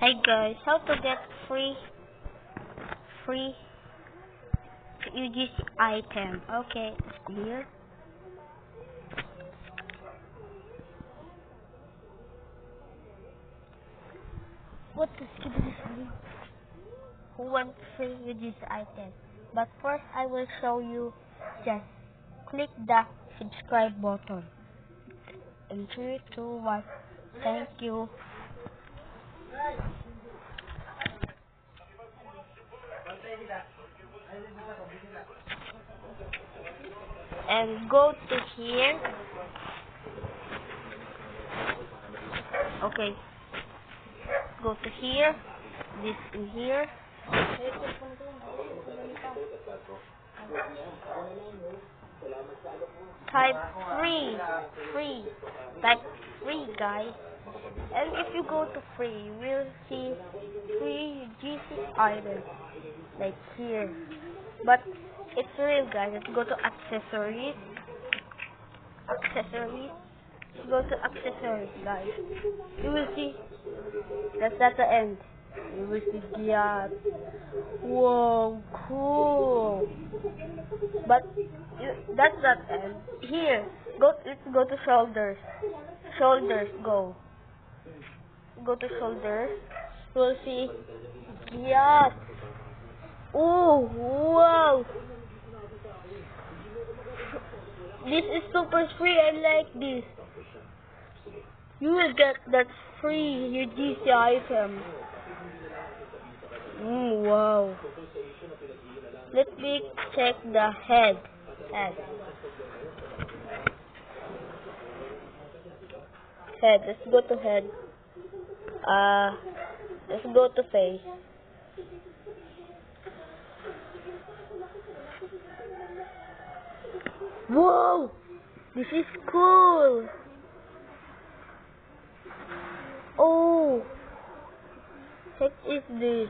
Hi guys, how to get free UGC item. Okay, it's clear. What is this? Who wants free UGC item? But first I will show you. Just click the subscribe button. In 3, 2, 1. Thank you. And go to here. Okay. Go to here. This in here. Type free. Type free, guys. And if you go to free, you will see free GC items like here. But it's real, guys. Let's go to accessories. Go to accessories, guys. You will see that's at the end. You will see yacht. Whoa, cool. But that's not end. Here, let's go to shoulders. Go to shoulders. You will see yacht. Oh, wow. This is super free. I like this. You will get that free UGC item. Wow. Let me check the head. Let's go to head. Let's go to face. Whoa! This is cool. Oh, what is this?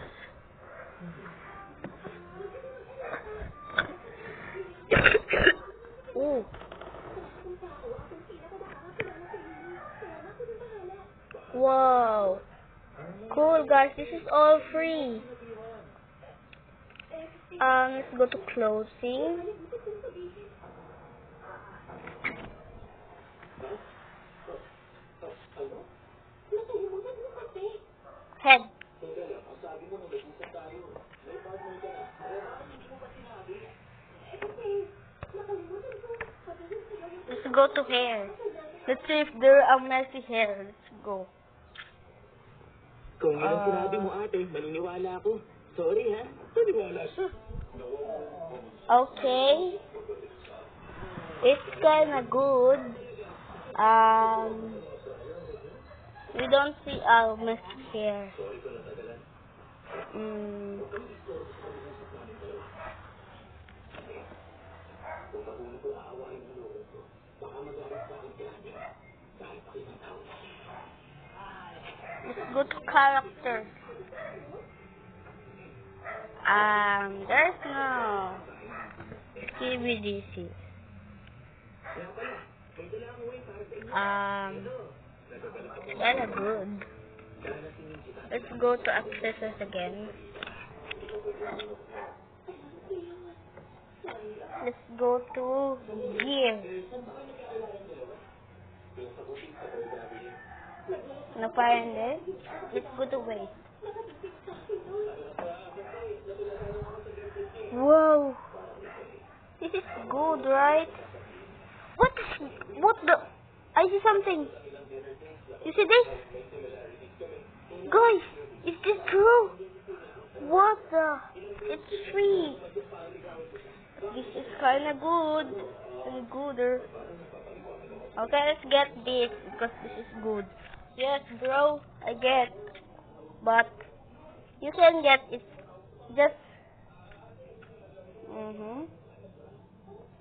Oh. Wow. Cool, guys. This is all free. Let's go to clothing. Head. Let's go to hair. Let's see if there are messy hair. Let's go. Kung yun ang sinabi mo, ate, maniniwala ako. Sorry, ha? Maniniwala siya. Okay. It's kinda good. We don't see our messy hair. Let's go to character. There's no KBDC. Kinda good. Let's go to accessories again. Let's go to gear. No find it. Let's go to waist. Whoa. This is good, right? What the? I see something. You see this? Guys, is this true? What the? It's free. This is kinda good. And gooder. Okay, let's get this because this is good. Yes, bro, I get. But you can get it. Just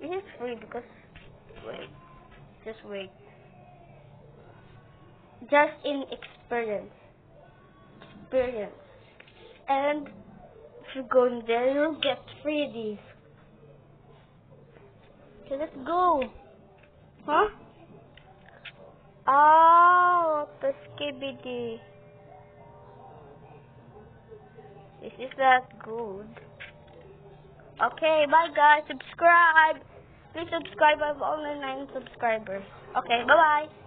This is free because wait. Just in experience. And if you go in there, you'll get free these. Okay, let's go. Huh? Oh, the skibidi. Is that good? Okay, bye guys. Subscribe. Please subscribe. I have only 9 subscribers. Okay, bye-bye.